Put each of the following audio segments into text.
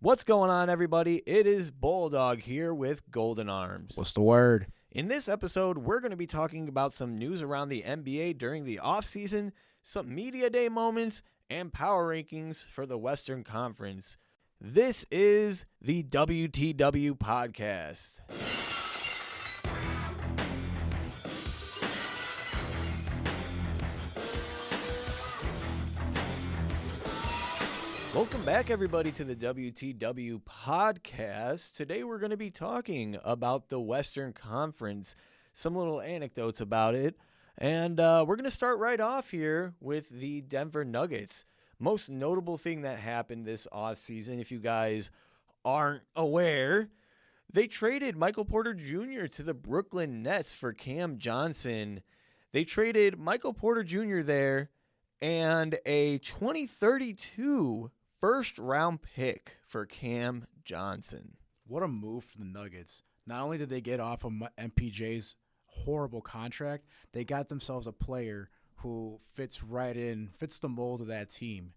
What's going on, everybody? It is Bulldog here with Golden Arms. What's the word? In this episode, we're going to be talking about some news around the NBA during the offseason, some media day moments, and power rankings for the Western Conference. This is the WTW Podcast. Welcome back, everybody, to the WTW Podcast. Today, we're going to be talking about the Western Conference, some little anecdotes about it, and we're going to start right off here with the Denver Nuggets. Most notable thing that happened this offseason, if you guys aren't aware, they traded Michael Porter Jr. to the Brooklyn Nets for Cam Johnson. They traded Michael Porter Jr. there and a 2032 first-round pick for Cam Johnson. What a move for the Nuggets. Not only did they get off of MPJ's horrible contract, they got themselves a player who fits the mold of that team.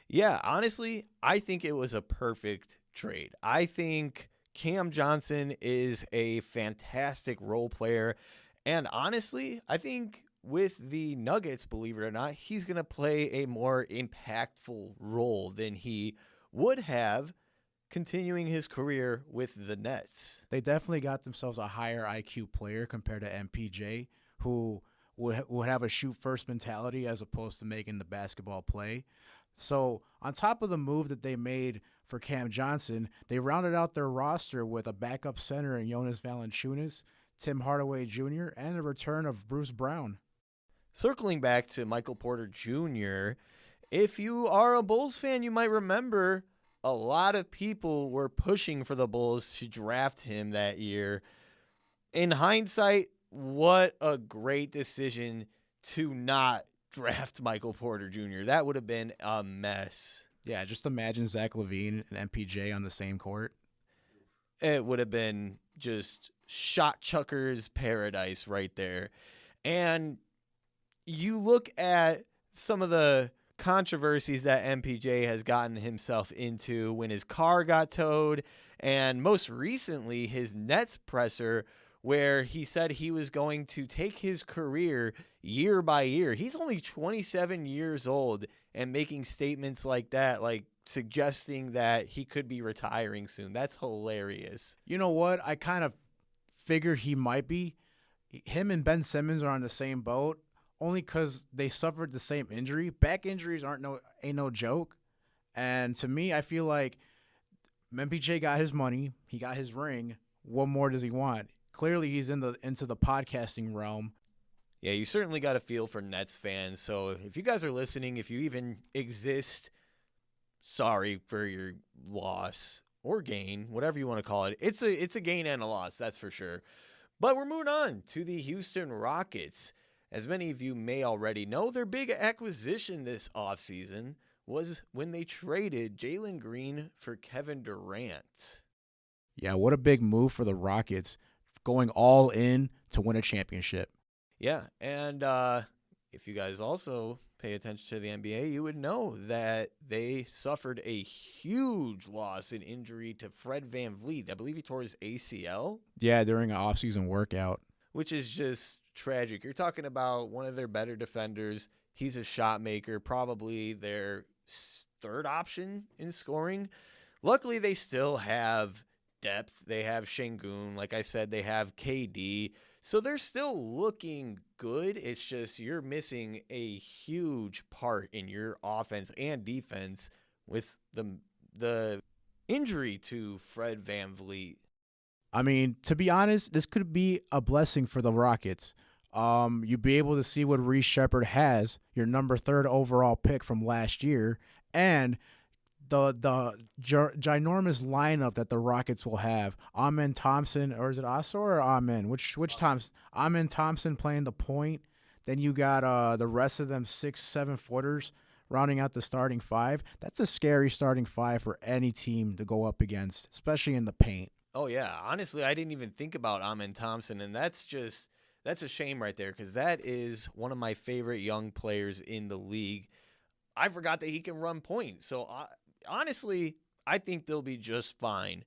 Yeah, honestly, I think it was a perfect trade. I think Cam Johnson is a fantastic role player. And honestly, I think with the Nuggets, believe it or not, he's going to play a more impactful role than he would have continuing his career with the Nets. They definitely got themselves a higher IQ player compared to MPJ, who would have a shoot-first mentality as opposed to making the basketball play. So on top of the move that they made for Cam Johnson, they rounded out their roster with a backup center in Jonas Valanciunas, Tim Hardaway Jr., and the return of Bruce Brown. Circling back to Michael Porter Jr., if you are a Bulls fan, you might remember a lot of people were pushing for the Bulls to draft him that year. In hindsight, what a great decision to not draft Michael Porter Jr. That would have been a mess. Yeah, just imagine Zach LaVine and MPJ on the same court. It would have been just shot chuckers paradise right there. And you look at some of the controversies that MPJ has gotten himself into when his car got towed, and most recently his Nets presser where he said he was going to take his career year by year. He's only 27 years old and making statements like that, like suggesting that he could be retiring soon. That's hilarious. You know what? I kind of figured he might be. Him and Ben Simmons are on the same boat. Only because they suffered the same injury. Back injuries ain't no joke. And to me, I feel like MPJ got his money. He got his ring. What more does he want? Clearly, he's into the podcasting realm. Yeah, you certainly got a feel for Nets fans. So if you guys are listening, if you even exist, sorry for your loss or gain, whatever you want to call it. It's a gain and a loss, that's for sure. But we're moving on to the Houston Rockets. As many of you may already know, their big acquisition this offseason was when they traded Jalen Green for Kevin Durant. Yeah, what a big move for the Rockets, going all in to win a championship. Yeah, and if you guys also pay attention to the NBA, you would know that they suffered a huge loss and injury to Fred VanVleet. I believe he tore his ACL. Yeah, during an offseason workout. Which is just tragic. You're talking about one of their better defenders. He's a shot maker, probably their third option in scoring. Luckily, they still have depth. They have Şengün. Like I said, they have KD. So they're still looking good. It's just you're missing a huge part in your offense and defense with the injury to Fred VanVleet. I mean, to be honest, this could be a blessing for the Rockets. You'd be able to see what Reece Shepherd has, your number 3 overall pick from last year, and the ginormous lineup that the Rockets will have. Amen Thompson, or is it Asor or Amen? Which Thompson? Amen Thompson playing the point. Then you got the rest of them 6-7 footers rounding out the starting 5. That's a scary starting 5 for any team to go up against, especially in the paint. Oh, yeah. Honestly, I didn't even think about Amen Thompson, and that's a shame right there because that is one of my favorite young players in the league. I forgot that he can run point. So, honestly, I think they'll be just fine.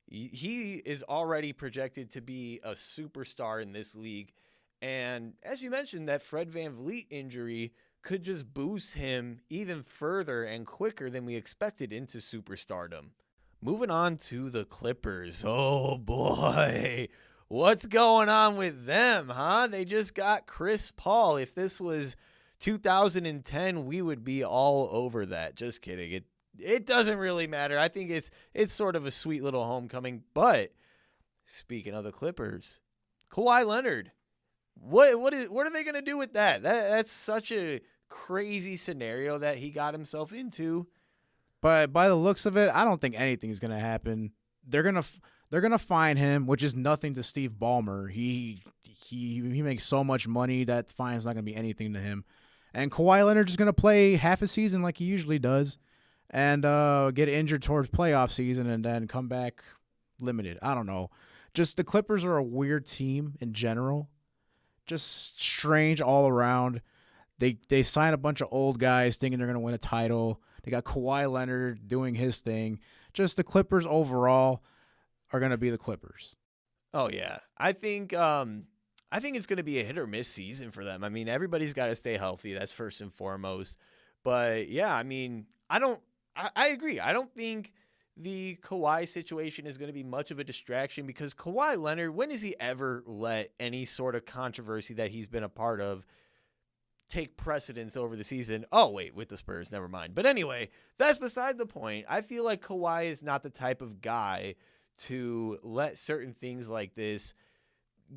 He is already projected to be a superstar in this league. And as you mentioned, that Fred VanVleet injury could just boost him even further and quicker than we expected into superstardom. Moving on to the Clippers. Oh boy. What's going on with them, huh? They just got Chris Paul. If this was 2010, we would be all over that. Just kidding. It doesn't really matter. I think it's sort of a sweet little homecoming. But speaking of the Clippers, Kawhi Leonard. What are they going to do with that? That's such a crazy scenario that he got himself into. But by the looks of it, I don't think anything's going to happen. They're going to fine him, which is nothing to Steve Ballmer. He makes so much money that fine's not going to be anything to him. And Kawhi Leonard is going to play half a season like he usually does and get injured towards playoff season and then come back limited. I don't know. Just the Clippers are a weird team in general. Just strange all around. They sign a bunch of old guys thinking they're going to win a title. They got Kawhi Leonard doing his thing. Just the Clippers overall are going to be the Clippers. Oh yeah. I think it's going to be a hit or miss season for them. I mean, everybody's got to stay healthy. That's first and foremost. But yeah, I mean, I agree. I don't think the Kawhi situation is going to be much of a distraction because Kawhi Leonard, when has he ever let any sort of controversy that he's been a part of take precedence over the season? Oh, wait, with the Spurs, never mind. But anyway, that's beside the point. I feel like Kawhi is not the type of guy to let certain things like this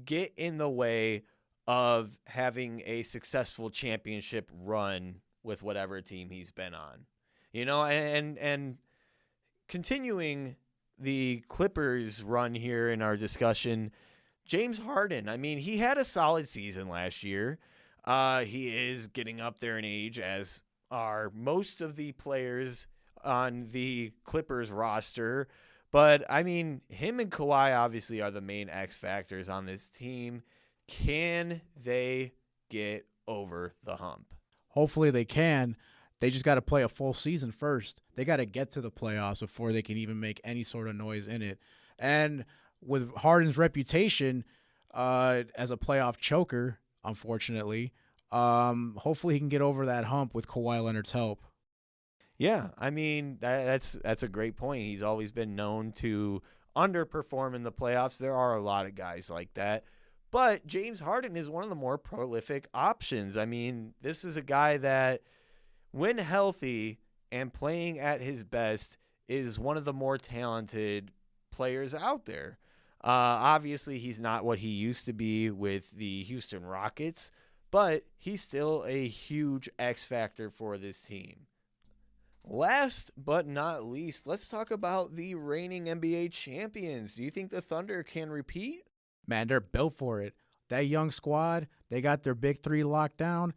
get in the way of having a successful championship run with whatever team he's been on. You know, and continuing the Clippers run here in our discussion, James Harden, I mean, he had a solid season last year. He is getting up there in age, as are most of the players on the Clippers roster. But, I mean, him and Kawhi obviously are the main X factors on this team. Can they get over the hump? Hopefully they can. They just got to play a full season first. They got to get to the playoffs before they can even make any sort of noise in it. And with Harden's reputation as a playoff choker, unfortunately, hopefully he can get over that hump with Kawhi Leonard's help. Yeah, I mean, that's a great point. He's always been known to underperform in the playoffs. There are a lot of guys like that. But James Harden is one of the more prolific options. I mean, this is a guy that, when healthy and playing at his best, is one of the more talented players out there. Obviously, he's not what he used to be with the Houston Rockets, but he's still a huge X factor for this team. Last but not least, let's talk about the reigning NBA champions. Do you think the Thunder can repeat? Man, they're built for it. That young squad, they got their big three locked down.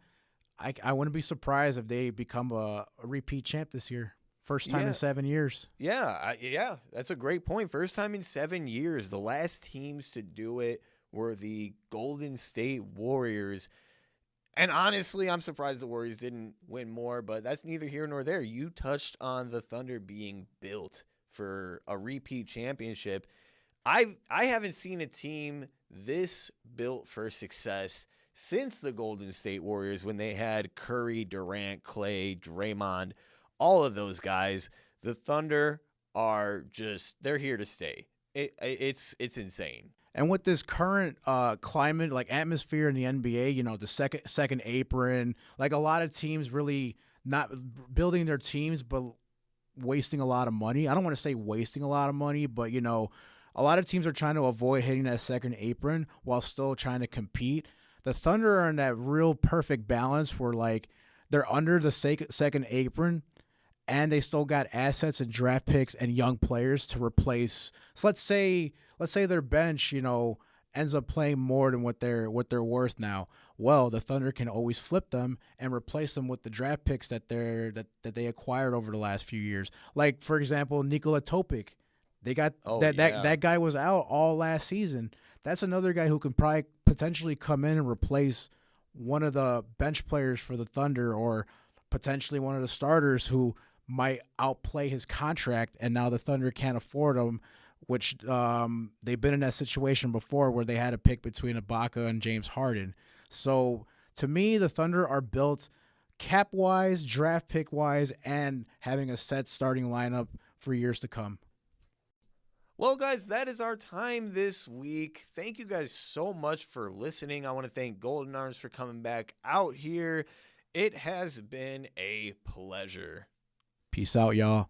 I wouldn't be surprised if they become a repeat champ this year. First time in 7 years. Yeah, that's a great point. First time in 7 years. The last teams to do it were the Golden State Warriors. And honestly, I'm surprised the Warriors didn't win more, but that's neither here nor there. You touched on the Thunder being built for a repeat championship. I haven't seen a team this built for success since the Golden State Warriors, when they had Curry, Durant, Clay, Draymond, all of those guys. The Thunder are they're here to stay. It's insane. And with this current climate, like atmosphere in the NBA, you know, the second apron, like a lot of teams really not building their teams, but wasting a lot of money. I don't want to say wasting a lot of money, but, you know, a lot of teams are trying to avoid hitting that second apron while still trying to compete. The Thunder are in that real perfect balance where, like, they're under the second apron and they still got assets and draft picks and young players to replace. So let's say their bench, you know, ends up playing more than what they're worth now. Well, the Thunder can always flip them and replace them with the draft picks that they acquired over the last few years. Like, for example, Nikola Topic. They got that guy was out all last season. That's another guy who can probably potentially come in and replace one of the bench players for the Thunder, or potentially one of the starters who might outplay his contract, and now the Thunder can't afford him, which they've been in that situation before where they had to pick between Ibaka and James Harden. So to me, the Thunder are built cap-wise, draft pick-wise, and having a set starting lineup for years to come. Well, guys, that is our time this week. Thank you guys so much for listening. I want to thank Golden Arms for coming back out here. It has been a pleasure. Peace out, y'all.